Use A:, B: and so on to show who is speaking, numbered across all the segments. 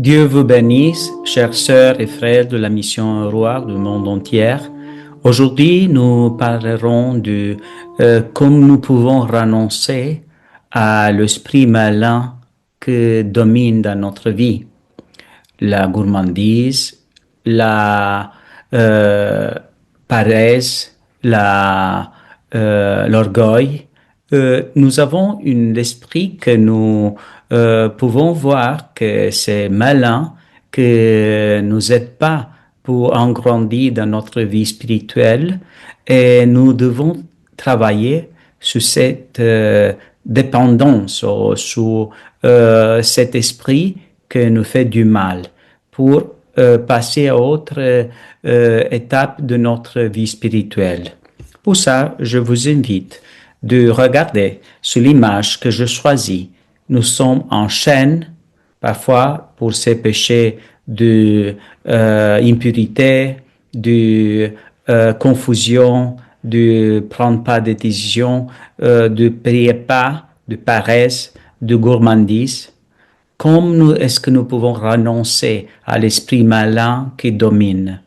A: Dieu vous bénisse, chères sœurs et frères de la mission Roi du monde entier. Aujourd'hui, nous parlerons de comment nous pouvons renoncer à l'esprit malin qui domine dans notre vie. La gourmandise, la paresse, l'orgueil. Nous avons un esprit que nous pouvons voir que c'est malin, que nous aide pas pour agrandir dans notre vie spirituelle et nous devons travailler sur cette dépendance ou sur cet esprit qui nous fait du mal pour passer à autre étape de notre vie spirituelle. Pour ça, je vous invite de regarder sur l'image que je choisis. Nous sommes en chaîne, parfois pour ces péchés de impurité, de confusion, de prendre pas de décision, de prier pas, de paresse, de gourmandise. Comment est-ce que nous pouvons renoncer à l'esprit malin qui domine?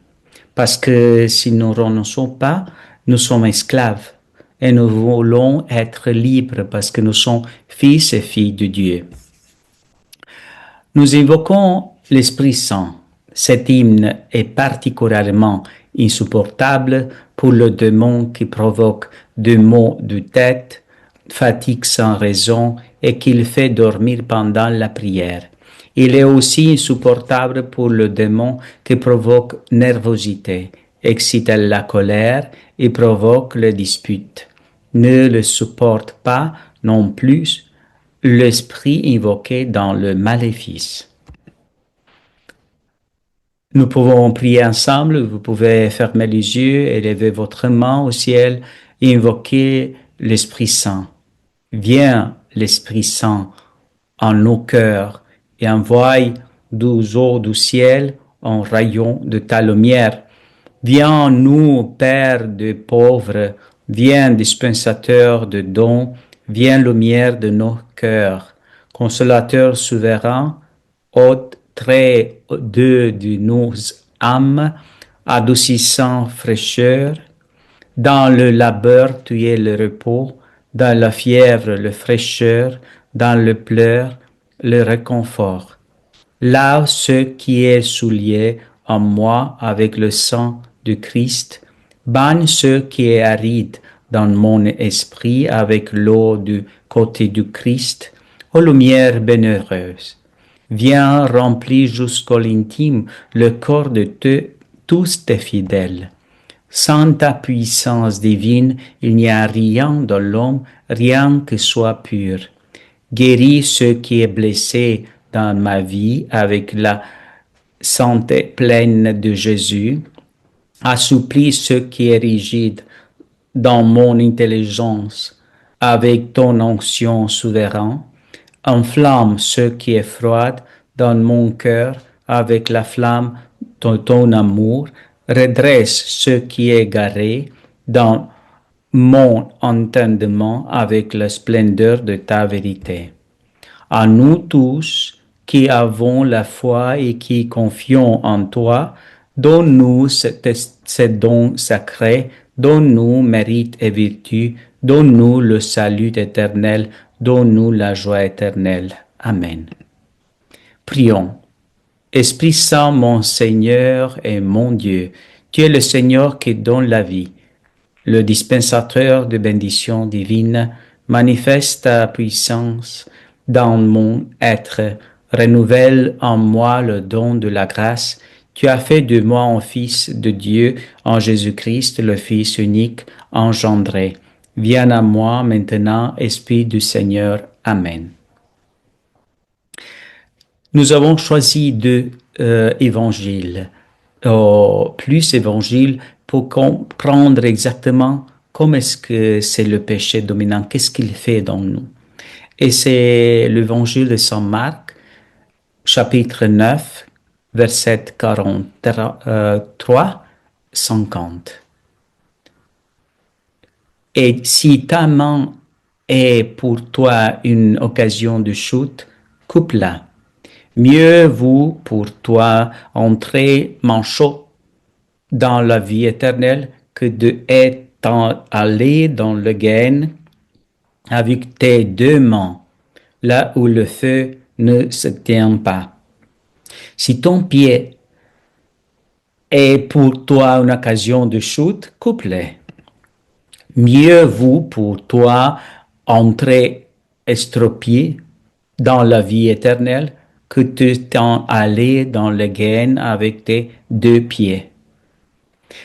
A: Parce que si nous ne renonçons pas, nous sommes esclaves et nous voulons être libres parce que nous sommes fils et filles de Dieu. Nous invoquons l'Esprit Saint. Cet hymne est particulièrement insupportable pour le démon qui provoque des maux de tête, fatigue sans raison et qu'il fait dormir pendant la prière. Il est aussi insupportable pour le démon qui provoque nervosité, excite la colère et provoque les disputes. Ne le supporte pas non plus l'esprit invoqué dans le maléfice. Nous pouvons prier ensemble, vous pouvez fermer les yeux, élever votre main au ciel et invoquer l'Esprit Saint. Viens l'Esprit Saint en nos cœurs et envoie du haut du ciel un rayon de ta lumière. Viens en nous, Père de pauvres, viens dispensateur de dons, viens lumière de nos cœurs, consolateur souverain, hôte très doux de nos âmes, adoucissant fraîcheur. Dans le labeur, tu es le repos, dans la fièvre, le fraîcheur, dans le pleur, le réconfort. Là, ce qui est souillé en moi avec le sang du Christ, banne ce qui est aride dans mon esprit avec l'eau du côté du Christ, ô lumière bienheureuse. Viens remplir jusqu'à l'intime le corps de tous tes fidèles. Sans ta puissance divine, il n'y a rien dans l'homme, rien que soit pur. Guéris ce qui est blessé dans ma vie avec la santé pleine de Jésus. Assouplis ce qui est rigide dans mon intelligence avec ton onction souveraine. Enflamme ce qui est froid dans mon cœur avec la flamme de ton amour. Redresse ce qui est égaré dans mon entendement avec la splendeur de ta vérité. À nous tous qui avons la foi et qui confions en toi, donne-nous ces dons sacrés, donne-nous mérite et vertu, donne-nous le salut éternel, donne-nous la joie éternelle. Amen. Prions. Esprit Saint, mon Seigneur et mon Dieu, tu es le Seigneur qui donne la vie, le dispensateur de bénédictions divines, manifeste ta puissance dans mon être, renouvelle en moi le don de la grâce. Tu as fait de moi un fils de Dieu en Jésus-Christ, le Fils unique engendré. Viens à moi maintenant, Esprit du Seigneur. Amen. Nous avons choisi deux évangiles, plus évangiles, pour comprendre exactement comment est-ce que c'est le péché dominant, qu'est-ce qu'il fait dans nous. Et c'est l'évangile de Saint Marc, chapitre 9, verset 43, 50. Et si ta main est pour toi une occasion de chute, coupe-la. Mieux vaut pour toi entrer manchot dans la vie éternelle que de être allé dans le gain avec tes deux mains, là où le feu ne se tient pas. Si ton pied est pour toi une occasion de chute, coupe-le. Mieux vaut pour toi entrer estropié dans la vie éternelle que de t'en aller dans le gain avec tes deux pieds.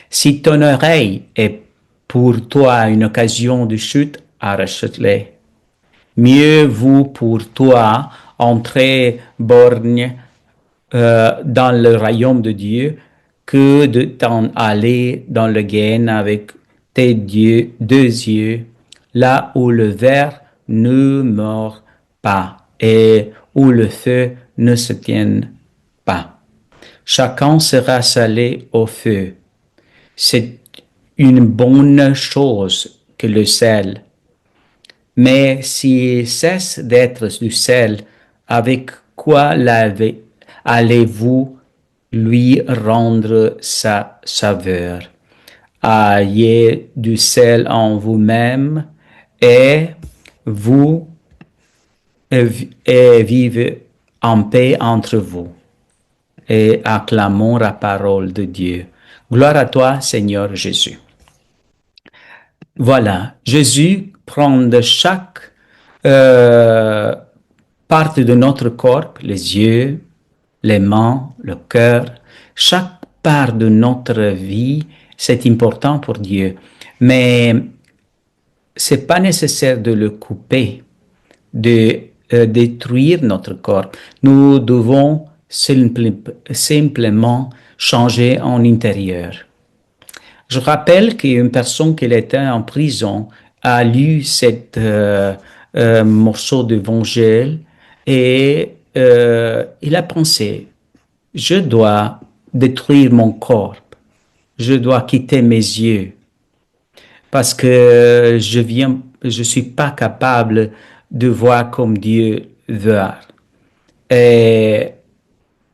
A: Si ton oreille est pour toi une occasion de chute, arrache-le. Mieux vaut pour toi entrer borgne dans le royaume de Dieu que de t'en aller dans le gain avec tes deux yeux, là où le ver ne meurt pas et où le feu ne se tient pas. Chacun sera salé au feu. C'est une bonne chose que le sel. Mais s'il cesse d'être du sel, avec quoi allez-vous lui rendre sa saveur? Ayez du sel en vous-même et vous et vivez en paix entre vous. Et acclamons la parole de Dieu. Gloire à toi, Seigneur Jésus. Voilà, Jésus prend de chaque euh, part de notre corps, les yeux, les mains, le cœur, chaque part de notre vie, c'est important pour Dieu. Mais c'est pas nécessaire de le couper, de détruire notre corps. Nous devons simplement changer en intérieur. Je rappelle qu'une personne qui était en prison a lu cet morceau d'évangile et il a pensé, je dois détruire mon corps, je dois quitter mes yeux parce que je suis pas capable de voir comme Dieu veut. Et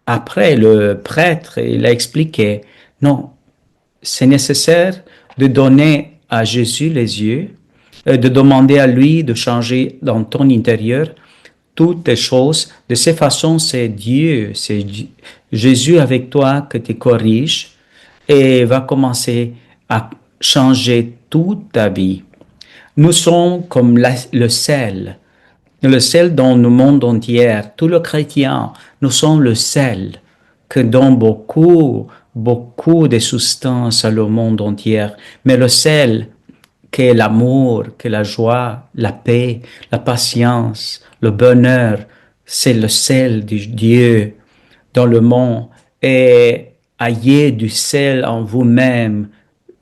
A: après, le prêtre, il a expliqué, non, c'est nécessaire de donner à Jésus les yeux, de demander à lui de changer dans ton intérieur toutes les choses. De cette façon, c'est Dieu, c'est Jésus avec toi que tu corriges et va commencer à changer toute ta vie. Nous sommes comme le sel dans le monde entier. Tous les chrétiens, nous sommes le sel que donne beaucoup de substances au monde entier. Mais le sel, qui est l'amour, qui est la joie, la paix, la patience, le bonheur, c'est le sel de Dieu dans le monde. Et ayez du sel en vous-même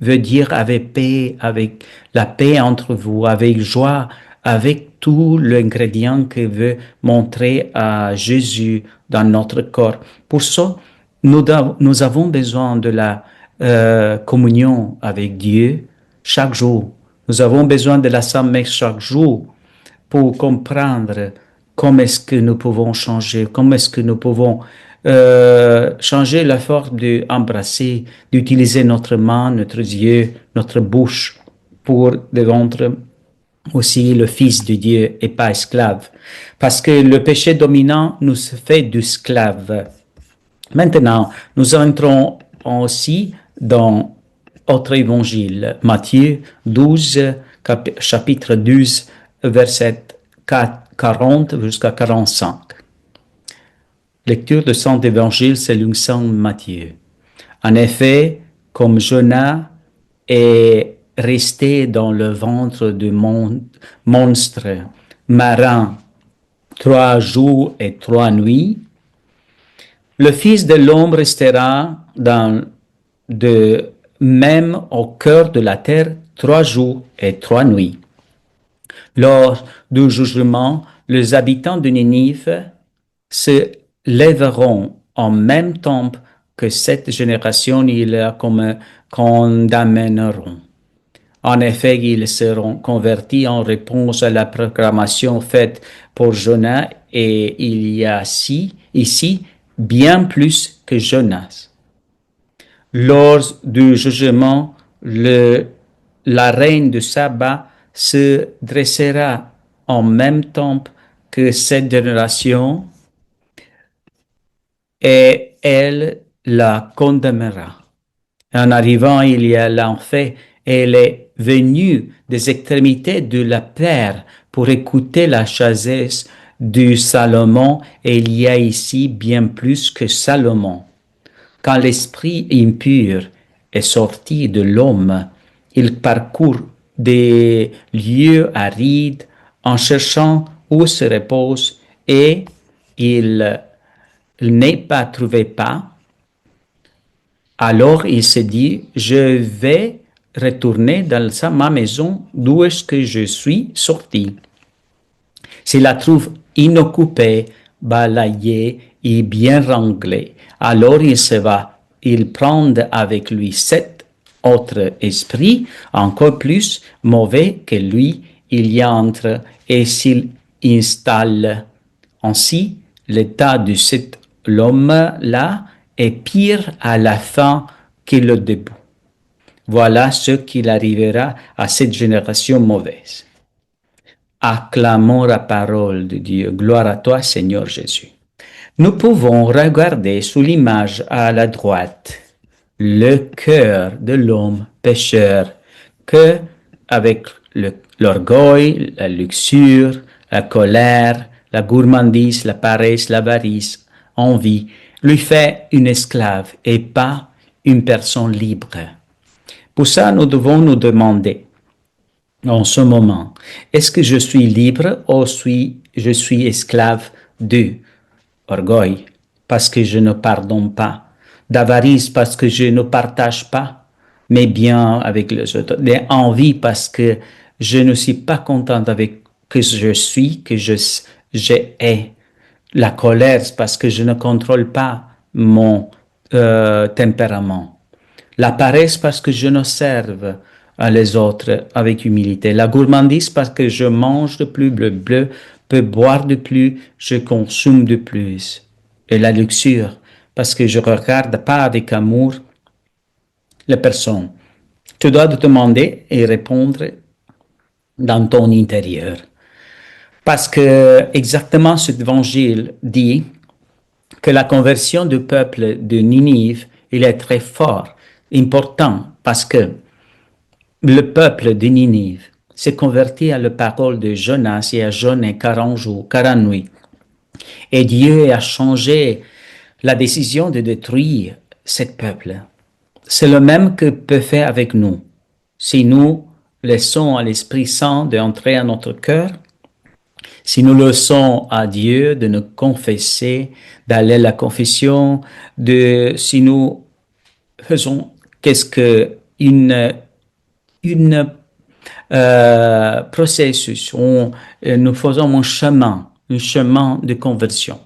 A: veut dire avec paix, avec la paix entre vous, avec joie, avec tout l'ingrédient que veut montrer à Jésus dans notre corps. Pour ça, nous avons besoin de la communion avec Dieu chaque jour. Nous avons besoin de la Sainte Messe chaque jour pour comprendre comment est-ce que nous pouvons changer, comment est-ce que nous pouvons changer la force d'embrasser, d'utiliser notre main, notre yeux, notre bouche pour devant aussi le Fils de Dieu et pas esclave. Parce que le péché dominant nous fait d'esclaves. Maintenant, nous entrons aussi dans autre évangile, Matthieu 12, chapitre 12, verset 40 jusqu'à 45. Lecture de Saint Évangile selon Saint Matthieu. En effet, comme Jonas est resté dans le ventre du monstre marin 3 jours et 3 nuits, le Fils de l'homme restera même au cœur de la terre 3 jours et 3 nuits. Lors du jugement, les habitants de Ninive se lèveront en même temps que cette génération, ils la condamneront. En effet, ils seront convertis en réponse à la proclamation faite pour Jonas et il y a ici bien plus que Jonas. Lors du jugement, la reine de Saba se dressera en même temps que cette génération et elle la condamnera. En arrivant, il y a l'enfer. Elle est venue des extrémités de la terre pour écouter la sagesse du Salomon, et il y a ici bien plus que Salomon. Quand l'esprit impur est sorti de l'homme, il parcourt des lieux arides en cherchant où se repose et il n'est pas trouvé pas. Alors il se dit, je vais retourner dans ma maison d'où est-ce que je suis sorti. S'il la trouve inoccupée, balayée et bien ranglée, alors il se va, il prend avec lui 7 autres esprits, encore plus mauvais que lui, il y entre et s'il installe. Ainsi, l'état de cet homme-là est pire à la fin que le début. Voilà ce qu'il arrivera à cette génération mauvaise. Acclamons la parole de Dieu. Gloire à toi, Seigneur Jésus. Nous pouvons regarder sous l'image à la droite le cœur de l'homme pécheur que, avec l'orgueil, la luxure, la colère, la gourmandise, la paresse, l'avarice, envie, lui fait une esclave et pas une personne libre. Pour ça, nous devons nous demander, en ce moment, est-ce que je suis libre ou je suis esclave de orgueil parce que je ne pardonne pas, d'avarice parce que je ne partage pas mes biens avec les autres, d'envie parce que je ne suis pas contente avec que je suis, que j'ai, la colère parce que je ne contrôle pas mon tempérament. La paresse parce que je ne serve à les autres avec humilité. La gourmandise parce que je mange de plus, le bleu peut boire de plus, je consomme de plus. Et la luxure parce que je ne regarde pas avec amour les personnes. Tu dois te demander et répondre dans ton intérieur. Parce que exactement cet évangile dit que la conversion du peuple de Ninive, il est très fort, important, parce que le peuple de Ninive s'est converti à la parole de Jonas et a jeûné 40 jours, 40 nuits. Et Dieu a changé la décision de détruire ce peuple. C'est le même que peut faire avec nous. Si nous laissons à l'Esprit Saint d'entrer à notre cœur, si nous laissons à Dieu de nous confesser, d'aller à la confession, si nous faisons qu'est-ce que une processus, nous faisons un chemin de conversion.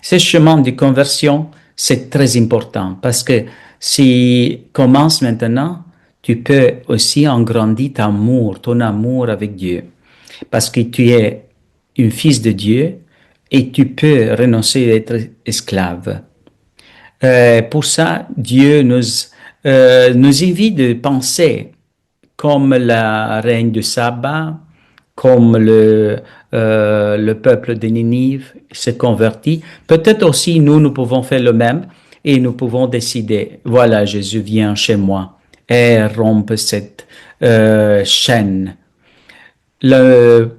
A: Ce chemin de conversion, c'est très important parce que si commence maintenant, tu peux aussi agrandir ton amour avec Dieu. Parce que tu es un fils de Dieu et tu peux renoncer à être esclave. Pour ça, Dieu nous invite de penser comme la reine de Saba, comme le peuple de Ninive s'est converti. Peut-être aussi nous pouvons faire le même et nous pouvons décider, voilà, Jésus vient chez moi et rompt cette chaîne. Le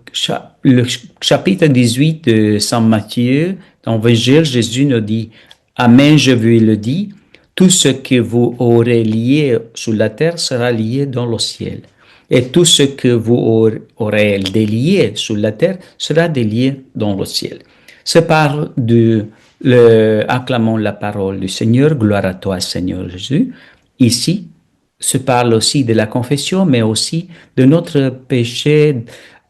A: chapitre 18 de Saint Matthieu, dans l'Évangile, Jésus nous dit, Amen, je vous le dis, tout ce que vous aurez lié sur la terre sera lié dans le ciel. Et tout ce que vous aurez délié sur la terre sera délié dans le ciel. Se parle acclamons la parole du Seigneur, gloire à toi, Seigneur Jésus. Ici, se parle aussi de la confession, mais aussi de notre péché,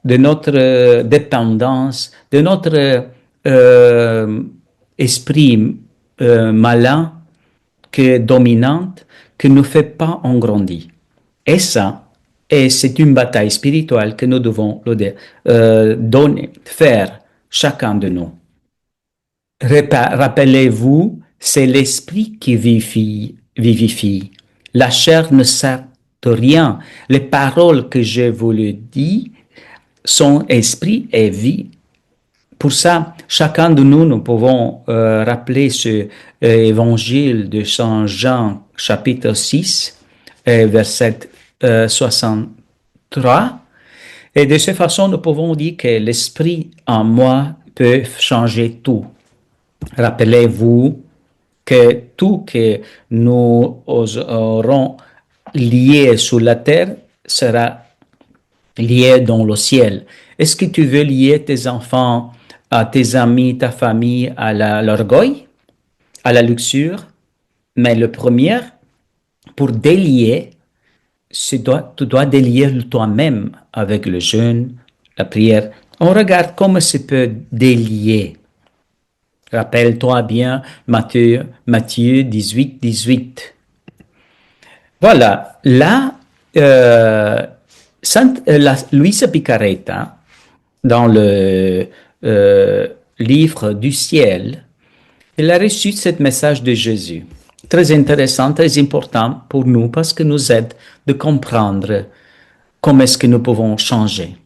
A: de notre dépendance, de notre esprit malin, que dominante, qui ne fait pas en grandir. Et ça, Et c'est une bataille spirituelle que nous devons donner, faire chacun de nous. Rappelez-vous, c'est l'esprit qui vivifie. La chair ne sert de rien. Les paroles que je vous le dis sont esprit et vie. Pour ça, chacun de nous, nous pouvons rappeler ce évangile de Saint Jean, chapitre 6, verset 63. Et de cette façon, nous pouvons dire que l'esprit en moi peut changer tout. Rappelez-vous que tout que nous aurons lié sur la terre sera lié dans le ciel. Est-ce que tu veux lier tes enfants à tes amis, ta famille, à l'orgueil, à la luxure? Mais le premier, pour délier, tu dois délier toi-même avec le jeûne, la prière. On regarde comment ça peut délier. Rappelle-toi bien Matthieu 18, 18. Voilà, là, Luisa Picaretta, dans le livre du ciel, elle a reçu ce message de Jésus. Très intéressant, très important pour nous parce que nous aide de comprendre comment est-ce que nous pouvons changer.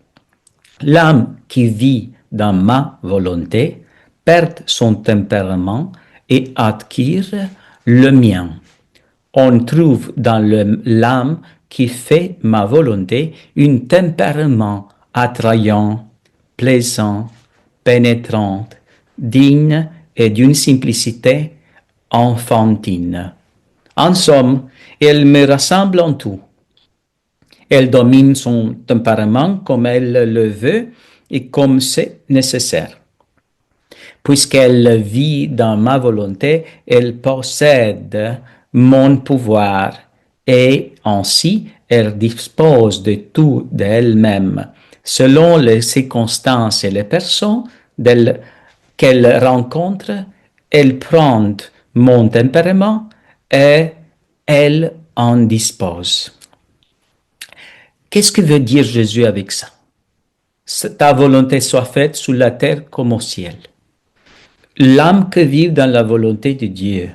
A: L'âme qui vit dans ma volonté perd son tempérament et acquiert le mien. On trouve dans l'âme qui fait ma volonté un tempérament attrayant, plaisant, pénétrant, digne et d'une simplicité enfantine. En somme, elle me rassemble en tout. Elle domine son tempérament comme elle le veut et comme c'est nécessaire. Puisqu'elle vit dans ma volonté, elle possède mon pouvoir et ainsi elle dispose de tout d'elle-même, selon les circonstances et les personnes qu'elle rencontre. Elle prend mon tempérament et elle en dispose. Qu'est-ce que veut dire Jésus avec ça? Ta volonté soit faite sur la terre comme au ciel. L'âme qui vit dans la volonté de Dieu,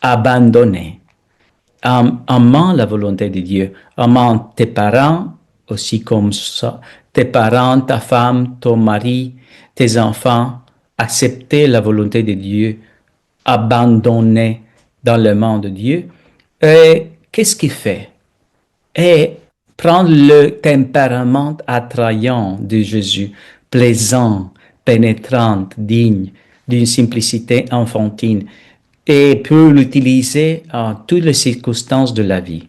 A: abandonnée, amant la volonté de Dieu, amant tes parents aussi comme ça, tes parents, ta femme, ton mari, tes enfants, accepter la volonté de Dieu, abandonner dans le monde de Dieu. Et qu'est-ce qu'il fait? Et prendre le tempérament attrayant de Jésus, plaisant, pénétrant, digne, d'une simplicité enfantine, et peut l'utiliser en toutes les circonstances de la vie,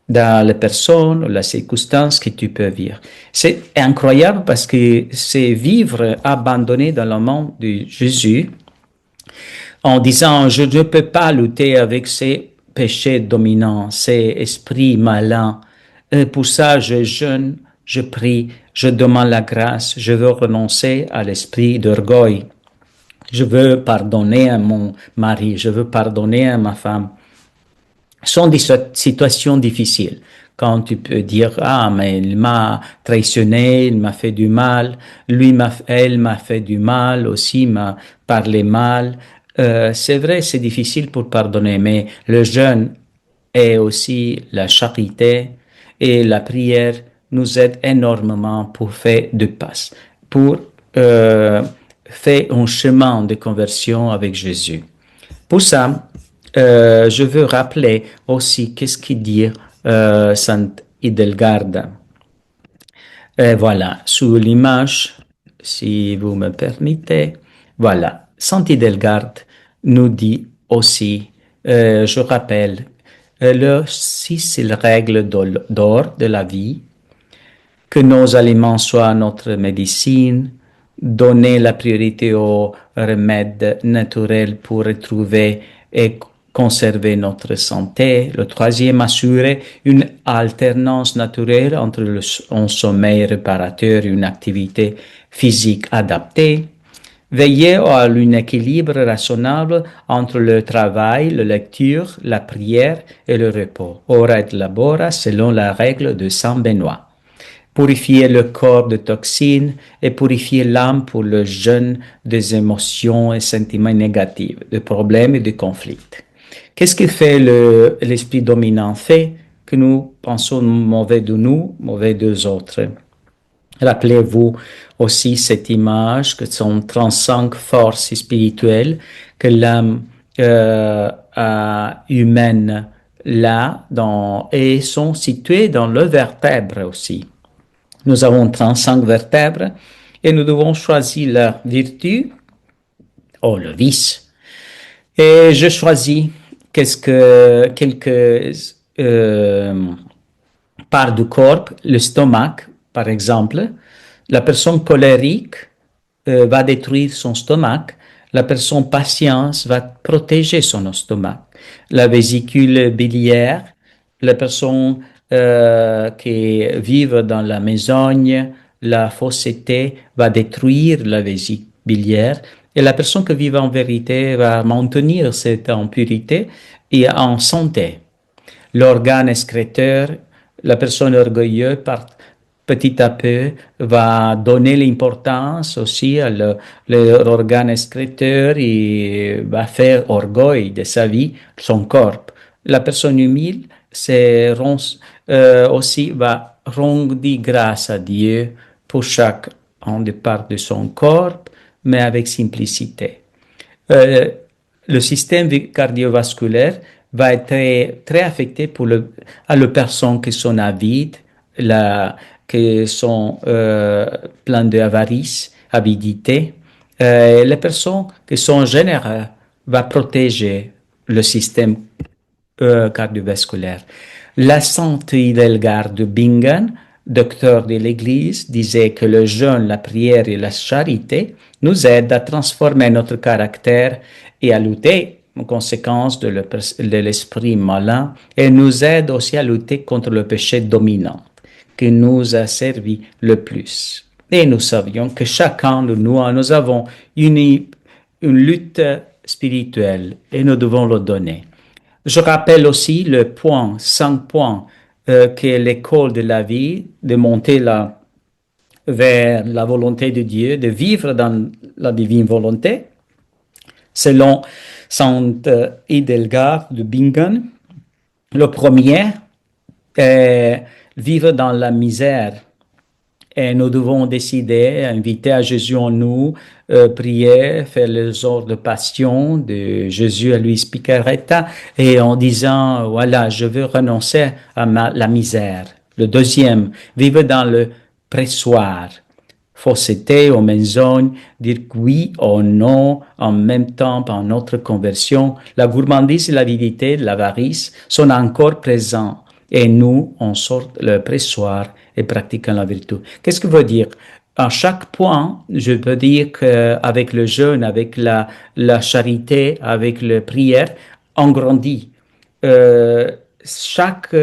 A: dans les personnes, les circonstances que tu peux vivre. C'est incroyable parce que c'est vivre abandonné dans le monde de Jésus, en disant, je ne peux pas lutter avec ces péchés dominants, ces esprits malins. Et pour ça, je jeûne, je prie, je demande la grâce, je veux renoncer à l'esprit d'orgueil. Je veux pardonner à mon mari, je veux pardonner à ma femme. Ce sont des situations difficiles. Quand tu peux dire, ah, mais il m'a trahionné, il m'a fait du mal, elle m'a fait du mal, aussi m'a parlé mal. C'est vrai, c'est difficile pour pardonner, mais le jeûne et aussi la charité et la prière nous aident énormément pour faire de passe, pour faire un chemin de conversion avec Jésus. Pour ça, je veux rappeler aussi qu'est-ce qu'il dit Sainte Hildegarde. Voilà, sous l'image, si vous me permettez, voilà, Sainte Hildegarde nous dit aussi, je rappelle, le 6 règles d'or de la vie, que nos aliments soient notre médecine, donner la priorité aux remèdes naturels pour retrouver et conserver notre santé. Le troisième, assurer une alternance naturelle entre un sommeil réparateur et une activité physique adaptée. Veillez à un équilibre raisonnable entre le travail, la lecture, la prière et le repos. Ora et labora selon la règle de Saint Benoît. Purifier le corps de toxines et purifier l'âme pour le jeûne des émotions et sentiments négatifs, de problèmes et de conflits. Qu'est-ce que fait l'esprit dominant? Fait que nous pensons mauvais de nous, mauvais des autres. Rappelez-vous aussi cette image que sont 35 forces spirituelles que l'âme humaine là et sont situées dans le vertèbre aussi. Nous avons 35 vertèbres et nous devons choisir la vertu ou le vice. Et je choisis quelques parts du corps, le stomac, par exemple. La personne colérique va détruire son stomac. La personne patience va protéger son stomac. La vésicule biliaire, la personne qui vit dans la mésogne, la fausseté va détruire la vésicule biliaire. Et la personne qui vit en vérité va maintenir cette en purité et en santé. L'organe excréteur, la personne orgueilleuse, petit à peu, va donner l'importance aussi à l'organe excréteur et va faire orgueil de sa vie, son corps. La personne humile aussi va rendre grâce à Dieu pour chaque part de son corps, mais avec simplicité. Le système cardiovasculaire va être très affecté à les personnes qui sont avides, qui sont pleines d'avarice, avidité. Les personnes qui sont généreuses va protéger le système cardiovasculaire. La sainte Hildegard de Bingen, docteur de l'Église, disait que le jeûne, la prière et la charité nous aident à transformer notre caractère et à lutter en conséquence de l'esprit malin et nous aident aussi à lutter contre le péché dominant qui nous a servi le plus. Et nous savions que chacun de nous avons une lutte spirituelle et nous devons le donner. Je rappelle aussi le point, 5 points, que l'école de la vie, de monter vers la volonté de Dieu, de vivre dans la divine volonté, selon Sainte Hildegard de Bingen. Le premier est vivre dans la misère. Et nous devons décider, inviter à Jésus en nous, prier, faire les ordres de passion de Jésus à Luis Picaretta et en disant, voilà, je veux renoncer à la misère. Le deuxième, vivre dans le pressoir. Fausseté ou mensonge, dire oui ou non en même temps par notre conversion. La gourmandise et l'avidité, l'avarice sont encore présents. Et nous, on sort le pressoir et pratiquons la vertu. Qu'est-ce que veut dire? À chaque point, je veux dire qu'avec le jeûne, avec la charité, avec la prière, on grandit. Chaque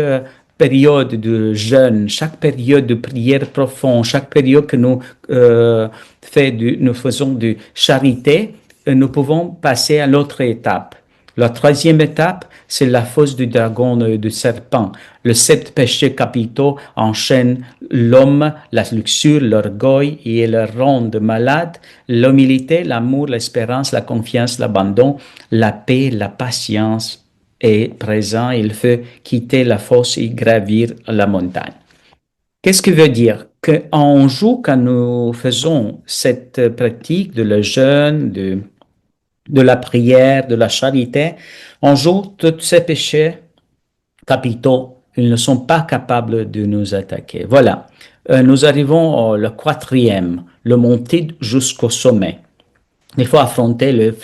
A: période de jeûne, chaque période de prière profonde, chaque période que nous faisons de charité, nous pouvons passer à l'autre étape. La troisième étape, c'est la fosse du dragon et du serpent. Les 7 péchés capitaux enchaînent l'homme, la luxure, l'orgueil et le rendent malade. L'humilité, l'amour, l'espérance, la confiance, l'abandon, la paix, la patience est présent. Il faut quitter la fosse et gravir la montagne. Qu'est-ce que veut dire? Qu'un jour, quand nous faisons cette pratique de le jeûne, de la prière, de la charité, un jour, tous ces péchés capitaux, ils ne sont pas capables de nous attaquer. Voilà. Nous arrivons au le quatrième, le monter jusqu'au sommet. Il faut affronter le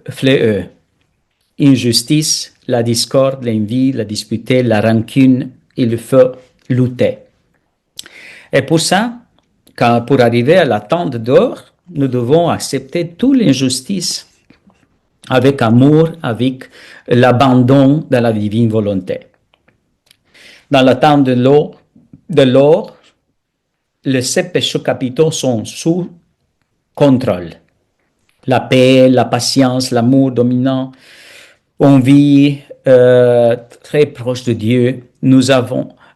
A: fléau. Injustice, la discorde, l'envie, la dispute, la rancune, il faut lutter. Et pour ça, pour arriver à la tente d'or, nous devons accepter toute l'injustice avec amour, avec l'abandon de la divine volonté. Dans la tente de l'or, les 7 péchés capitaux sont sous contrôle. La paix, la patience, l'amour dominant. On vit très proche de Dieu. Nous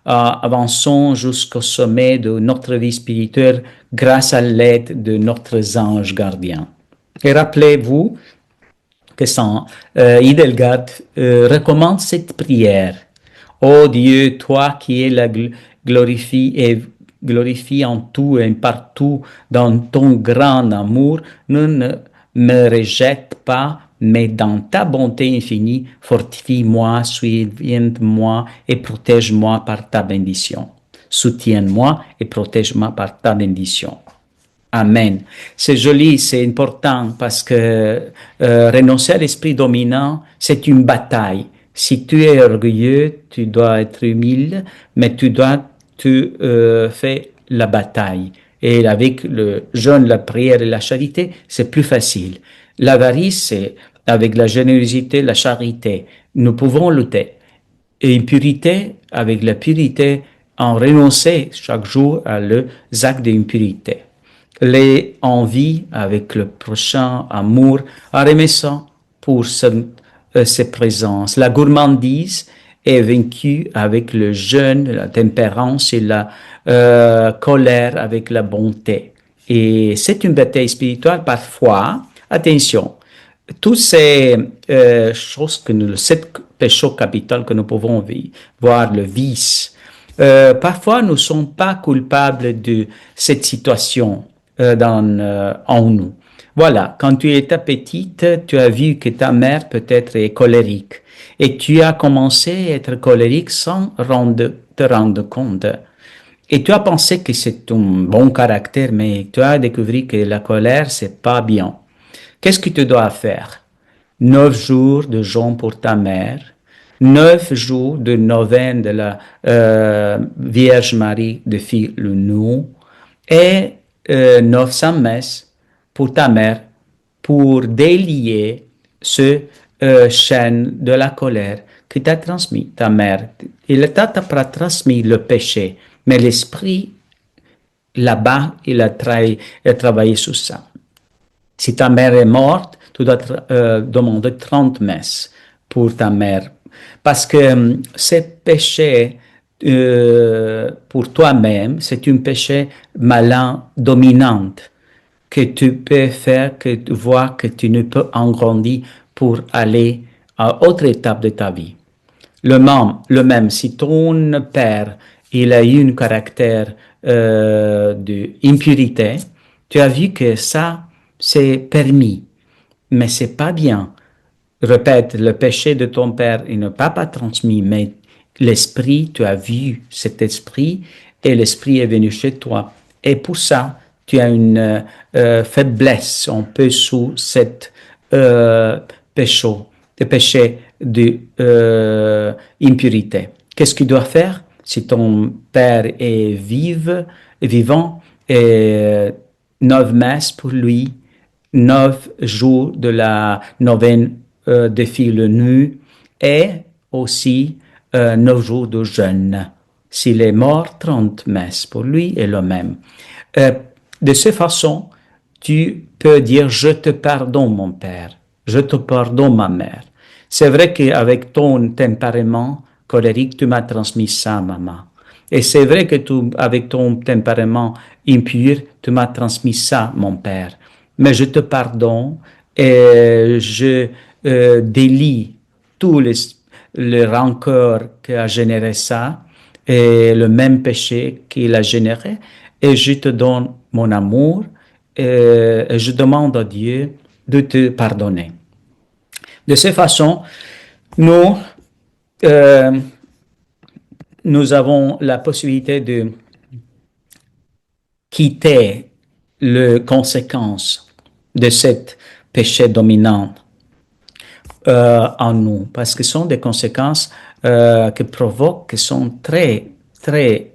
A: avançons jusqu'au sommet de notre vie spirituelle grâce à l'aide de notre ange gardien. Et rappelez-vous que Saint Hildegard recommande cette prière. Ô Dieu, toi qui es la glorifie en tout et partout dans ton grand amour, ne me rejette pas, mais dans ta bonté infinie, fortifie-moi, souviens-moi et protège-moi par ta bénédiction. Soutiens-moi et protège-moi par ta bénédiction. Amen. C'est joli, c'est important parce que renoncer à l'esprit dominant, c'est une bataille. Si tu es orgueilleux, tu dois être humble, mais tu fais la bataille. Et avec le jeûne, la prière et la charité, c'est plus facile. L'avarice, c'est avec la générosité, la charité. Nous pouvons lutter. Et impurité, avec la purité, en renoncer chaque jour à les actes d'impurité. Les envies avec le prochain amour, en remerciant pour ses présences. La gourmandise est vaincue avec le jeûne, la tempérance et la colère avec la bonté. Et c'est une bataille spirituelle parfois. Attention, toutes ces choses sept péchés capitaux que nous pouvons voir, le vice, parfois nous ne sommes pas coupables de cette situation en nous. Voilà, quand tu étais petite, tu as vu que ta mère peut-être est colérique et tu as commencé à être colérique sans te rendre compte. Et tu as pensé que c'est un bon caractère, mais tu as découvert que la colère, c'est pas bien. Qu'est-ce que tu dois faire? 9 jours de jeûne pour ta mère, 9 jours de neuvaine de la Vierge Marie de Fille-le-Nou et 900 messes pour ta mère pour délier ce chaîne de la colère que t'a transmis ta mère. Il t'a pas transmis le péché, mais l'esprit là-bas, il a travaillé sur ça. Si ta mère est morte, tu dois demander 30 messes pour ta mère. Parce que ces péchés pour toi-même, c'est un péché malin dominant que tu peux faire, que tu vois que tu ne peux en grandir pour aller à autre étape de ta vie. Le même, si ton père, il a eu un caractère d'impurité, tu as vu que ça, c'est permis, mais c'est pas bien. Répète, le péché de ton père, il ne pas transmis, mais l'esprit, tu as vu cet esprit et l'esprit est venu chez toi. Et pour ça, tu as une faiblesse un peu sous cette péché d'impurité. Qu'est-ce qu'il doit faire? Si ton père est vivant, et 9 messes pour lui, 9 jours de la neuvaine de Fille-le-Nou et aussi 9 jours de jeûne. S'il est mort, 30 messes pour lui et le même. De cette façon, tu peux dire « Je te pardonne, mon père. Je te pardonne, ma mère. » C'est vrai qu'avec ton tempérament colérique, tu m'as transmis ça, maman. Et c'est vrai que avec ton tempérament impur, tu m'as transmis ça, mon père. Mais je te pardonne et je délie tous les rancœurs qui a généré ça et le même péché qu'il a généré. Et je te donne mon amour et je demande à Dieu de te pardonner. De cette façon, nous avons la possibilité de quitter les conséquences de cet péché dominant en nous, parce que ce sont des conséquences qui sont très, très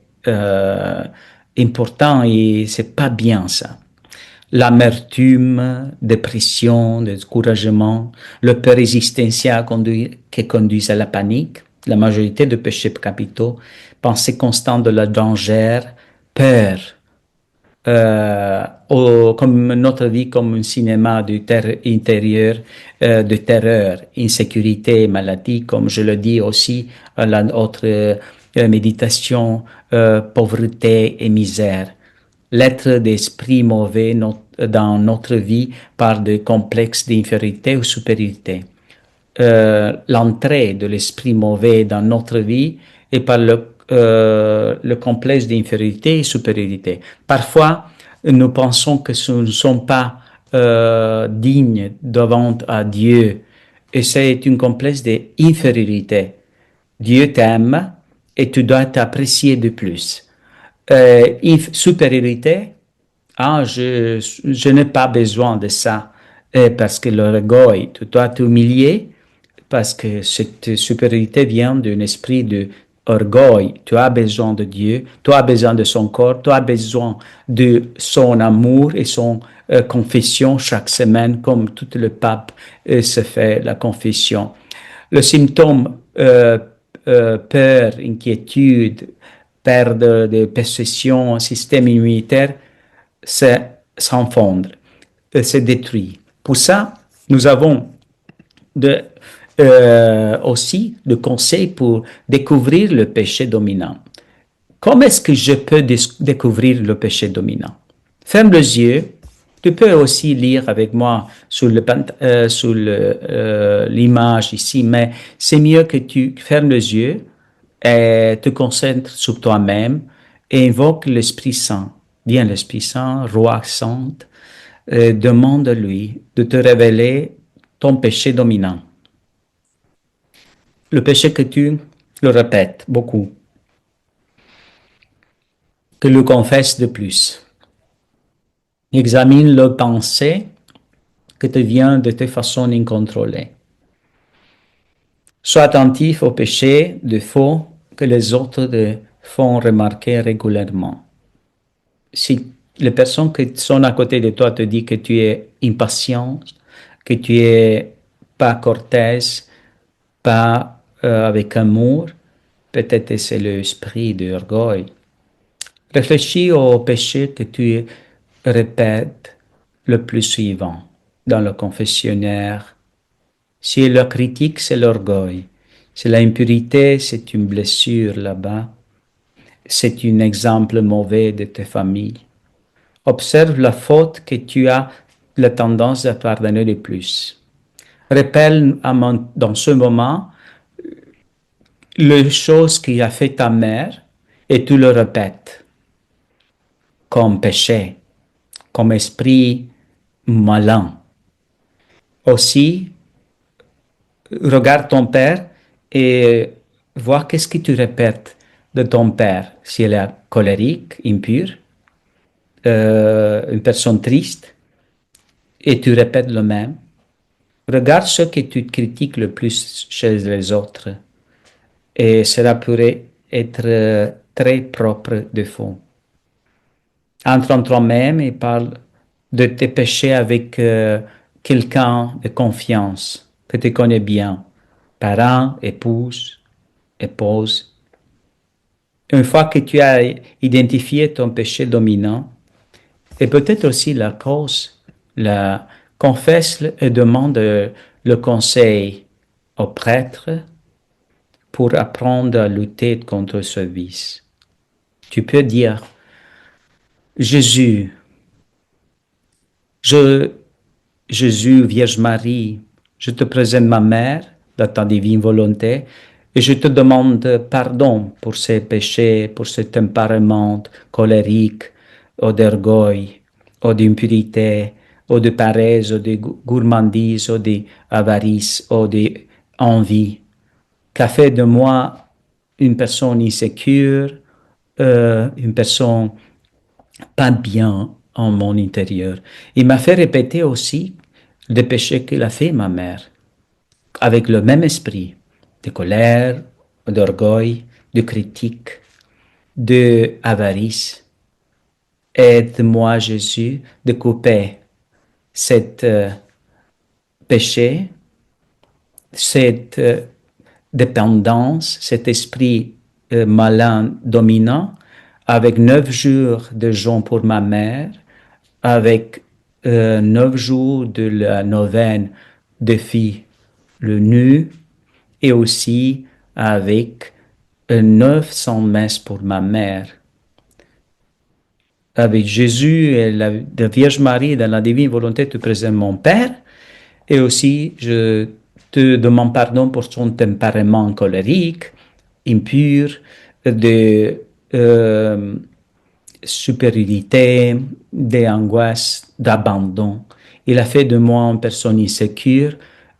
A: importantes et c'est pas bien ça. L'amertume, dépression, découragement, le peur existentiel qui conduit à la panique, la majorité de péchés capitaux, pensée constante de la danger, peur, comme notre vie comme un cinéma intérieur de terreur, insécurité, maladie, comme je le dis aussi à notre méditation, pauvreté et misère. L'être d'esprit mauvais dans notre vie par des complexes d'infériorité ou supériorité. L'entrée de l'esprit mauvais dans notre vie est par le complexe d'infériorité et supériorité. Parfois, nous pensons que nous ne sommes pas dignes devant à Dieu et c'est une complexe d'infériorité. Dieu t'aime et tu dois t'apprécier de plus. Supériorité, je n'ai pas besoin de ça parce que l'orgueil, tu dois t'humilier parce que cette supériorité vient d'un esprit de orgueil. Tu as besoin de Dieu, tu as besoin de son corps, tu as besoin de son amour et son confession chaque semaine, comme tout le pape se fait la confession. Le symptôme peur, inquiétude, perte de possession, système immunitaire, s'enfondre, se détruit. Pour ça, nous avons de, aussi de conseils pour découvrir le péché dominant. Comment est-ce que je peux découvrir le péché dominant? Ferme les yeux. Tu peux aussi lire avec moi sur l'image ici, mais c'est mieux que tu fermes les yeux et te concentres sur toi-même et invoque l'Esprit Saint. Viens l'Esprit Saint, Roi Saint, demande-lui de te révéler ton péché dominant. Le péché que tu le répètes beaucoup, que le confesses de plus. Examine le pensée que te vient de tes façons incontrôlées. Sois attentif aux péchés de faux que les autres te font remarquer régulièrement. Si les personnes qui sont à côté de toi te disent que tu es impatient, que tu es pas cortèse, pas avec amour, peut-être c'est l'esprit d'orgueil. Réfléchis au péché que tu répètes le plus souvent dans le confessionnaire. Si la critique, c'est l'orgueil. Si l'impurité, c'est une blessure là-bas. C'est un exemple mauvais de ta famille. Observe la faute que tu as la tendance à pardonner le plus. Rappelle dans ce moment les choses qui a fait ta mère et tu le répètes comme péché, comme esprit malin. Aussi, regarde ton père et vois qu'est-ce que tu répètes de ton père. Si elle est colérique, impure, une personne triste, et tu répètes le même. Regarde ce que tu critiques le plus chez les autres. Et cela pourrait être très propre de fond. Entre en toi-même et parle de tes péchés avec quelqu'un de confiance que tu connais bien, parent, épouse, épouse. Une fois que tu as identifié ton péché dominant, et peut-être aussi la cause, confesse et demande le conseil au prêtre pour apprendre à lutter contre ce vice. Tu peux dire, Jésus, Jésus, Vierge Marie, je te présente ma mère dans ta divine volonté et je te demande pardon pour ces péchés, pour ce tempérament colérique, ou d'orgueil, ou d'impurité, ou de paresse, ou de gourmandise, ou d'avarice, ou d'envie, qu'a fait de moi une personne insécure, une personne pas bien en mon intérieur. Il m'a fait répéter aussi des péchés qu'il a fait ma mère, avec le même esprit de colère, d'orgueil, de critique, de avarice. Aide-moi, Jésus, de couper cet péché, cette dépendance, cet esprit malin dominant, avec 9 jours de jeûne pour ma mère, avec 9 jours de la neuvaine de filles le nu, et aussi avec 900 messes pour ma mère. Avec Jésus et la Vierge Marie dans la divine volonté te présente mon Père, et aussi je te demande pardon pour son tempérament colérique, impur, de supériorité, d'angoisse, d'abandon. Il a fait de moi une personne insécure.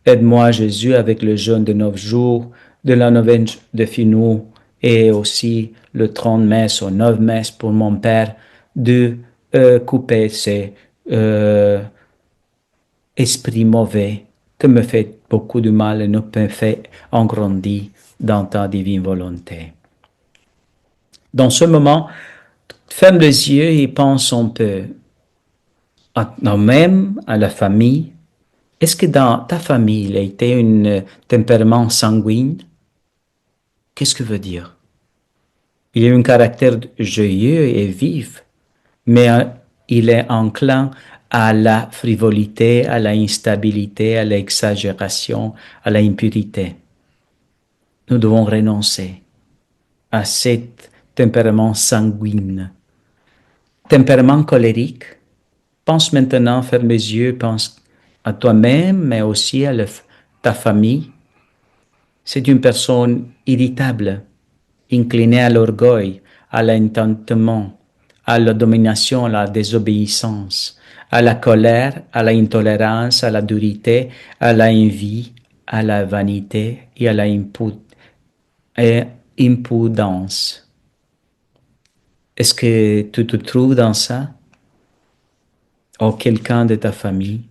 A: Aide-moi, Jésus, avec le jeûne de 9 jours, de la neuvaine de Finou et aussi le 30 messes ou 9 messes pour mon Père, de couper ces esprits mauvais que me fait beaucoup de mal et ne me fait engrandir dans ta divine volonté. Dans ce moment, ferme les yeux et pense un peu à nous-mêmes, à la famille. Est-ce que dans ta famille, il a été un tempérament sanguin? Qu'est-ce que veut dire? Il a un caractère joyeux et vif, mais il est enclin à la frivolité, à la instabilité, à l'exagération, à la impurité. Nous devons renoncer à cet tempérament sanguin. Tempérament colérique. Pense maintenant, ferme les yeux, pense à toi-même, mais aussi à ta famille. C'est une personne irritable, inclinée à l'orgueil, à l'intentement, à la domination, à la désobéissance, à la colère, à l'intolérance, à la dureté, à l'envie, à la vanité et à la impudence. Est-ce que tu te trouves dans ça? Ou quelqu'un de ta famille?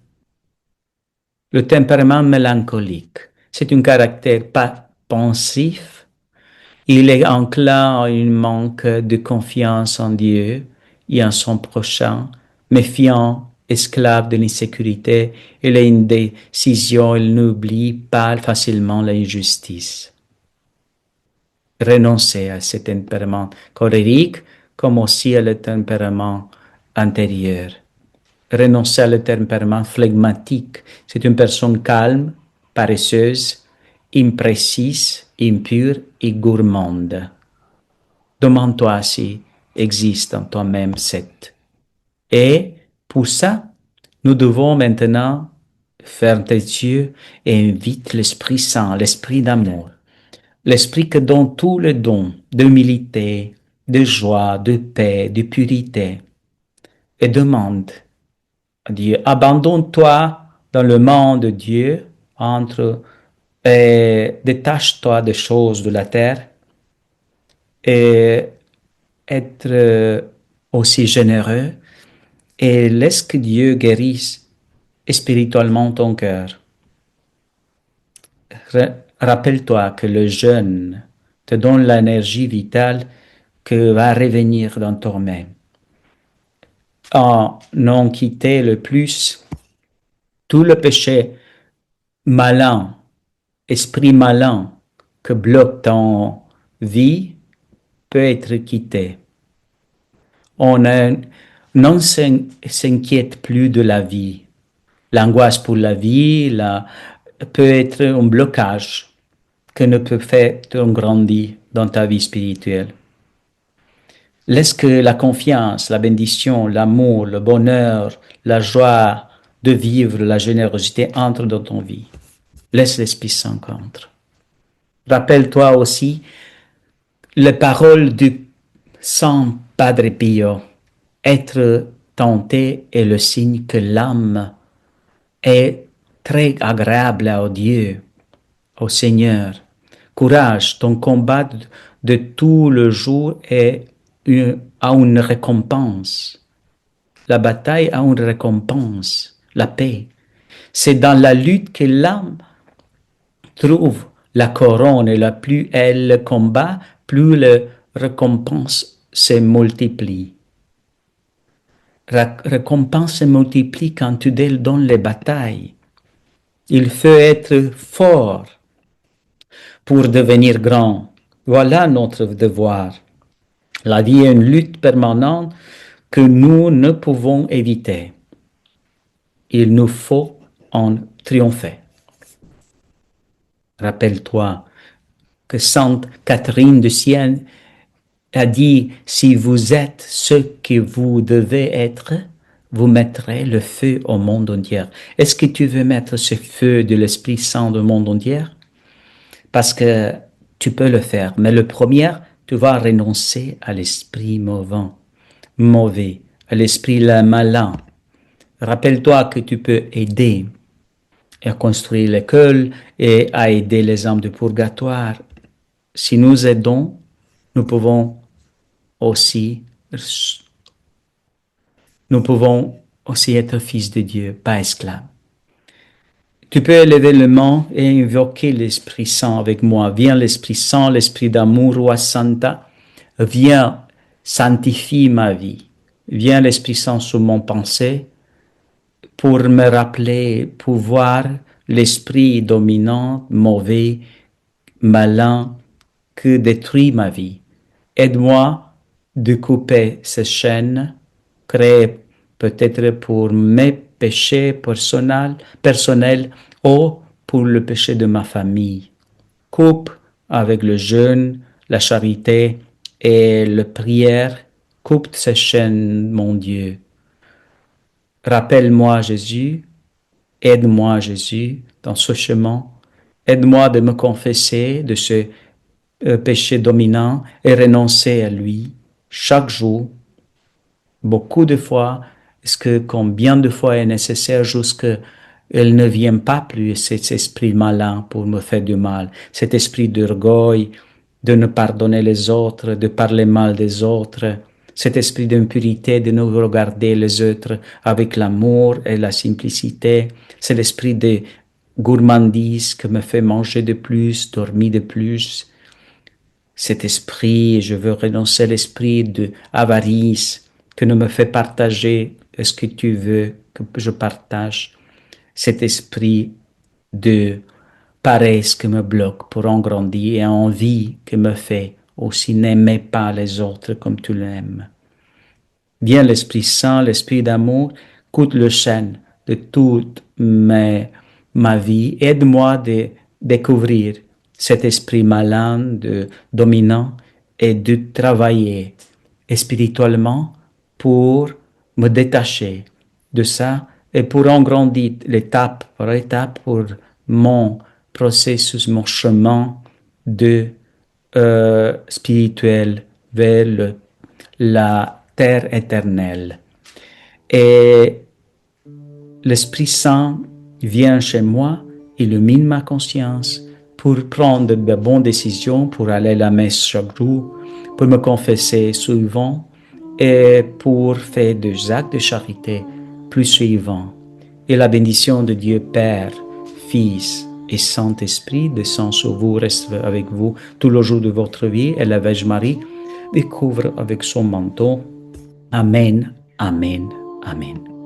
A: Le tempérament mélancolique, c'est un caractère pas pensif. Il est enclin à un manque de confiance en Dieu et en son prochain, méfiant, esclave de l'insécurité et l'indécision. Il n'oublie pas facilement l'injustice. Renoncer à ce tempérament colérique comme aussi à le tempérament intérieur. Renoncer à le tempérament flegmatique. C'est une personne calme, paresseuse, imprécise, impure et gourmande. Demande-toi si existe en toi-même cette. Et pour ça, nous devons maintenant faire tes yeux et invite l'Esprit Saint, l'Esprit d'amour, l'Esprit que donne tous les dons d'humilité, de joie, de paix, de purité, et demande à Dieu, abandonne-toi dans le monde de Dieu, et détache-toi des choses de la terre et être aussi généreux et laisse que Dieu guérisse spirituellement ton cœur. Rappelle-toi que le jeûne te donne l'énergie vitale que va revenir dans ton main. En non quitter le plus tout le péché malin, esprit malin que bloque ton vie peut être quitté. On non s'inquiète plus de la vie. L'angoisse pour la vie peut être un blocage que ne peut faire grandir dans ta vie spirituelle. Laisse que la confiance, la bénédiction, l'amour, le bonheur, la joie de vivre, la générosité entrent dans ton vie. Laisse l'Esprit Saint entre. Rappelle-toi aussi les paroles du Saint Padre Pio. Être tenté est le signe que l'âme est très agréable à Dieu, au Seigneur. Courage, ton combat de tout le jour a une récompense. La bataille a une récompense, la paix. C'est dans la lutte que l'âme trouve la couronne et la plus elle combat, plus la récompense se multiplie. La récompense se multiplie quand tu donnes les batailles. Il faut être fort pour devenir grand. Voilà notre devoir. La vie est une lutte permanente que nous ne pouvons éviter. Il nous faut en triompher. Rappelle-toi que Sainte Catherine de Sienne a dit, si vous êtes ce que vous devez être, vous mettrez le feu au monde entier. Est-ce que tu veux mettre ce feu de l'Esprit Saint au monde entier? Parce que tu peux le faire. Mais le premier, tu vas renoncer à l'esprit mauvais, à l'esprit malin. Rappelle-toi que tu peux aider à construire l'école et à aider les âmes de purgatoire. Si nous aidons, nous pouvons aussi, être fils de Dieu, pas esclaves. Tu peux élever le main et invoquer l'Esprit Saint avec moi. Viens l'Esprit Saint, l'Esprit d'amour, Roi Santa. Viens, sanctifie ma vie. Viens l'Esprit Saint sur mon pensée pour me rappeler, pouvoir, l'esprit dominant, mauvais, malin, que détruit ma vie. Aide-moi de couper ces chaînes créées peut-être pour mes péchés personnels ou pour le péché de ma famille. Coupe avec le jeûne, la charité et la prière. Coupe ces chaînes, mon Dieu. Rappelle-moi, Jésus. Aide-moi, Jésus, dans ce chemin. Aide-moi de me confesser de ce péché dominant et renoncer à lui chaque jour, beaucoup de fois. Est-ce que combien de fois est nécessaire jusqu'à elle ne vient pas plus, cet esprit malin pour me faire du mal, cet esprit d'orgueil, de ne pardonner les autres, de parler mal des autres, cet esprit d'impurité, de ne regarder les autres avec l'amour et la simplicité, c'est l'esprit de gourmandise qui me fait manger de plus, dormir de plus, cet esprit, je veux renoncer à l'esprit de avarice que ne me fait partager ce que tu veux que je partage, cet esprit de paresse qui me bloque pour en grandir et envie qui me fait aussi n'aimer pas les autres comme tu l'aimes. Viens l'Esprit Saint, l'Esprit d'amour, coûte le chêne de toute ma vie. Aide-moi de découvrir cet esprit malin, dominant, et de travailler spirituellement pour me détacher de ça et pour en grandir l'étape par étape pour mon processus, mon chemin de spirituel vers la terre éternelle. Et l'Esprit Saint vient chez moi, illumine ma conscience pour prendre de bonnes décisions, pour aller à la messe chaque jour, pour me confesser souvent et pour faire des actes de charité plus suivants. Et la bénédiction de Dieu Père, Fils et Saint-Esprit descend sur vous, reste avec vous tout le jour de votre vie, et la Vierge Marie découvre avec son manteau. Amen, Amen, Amen.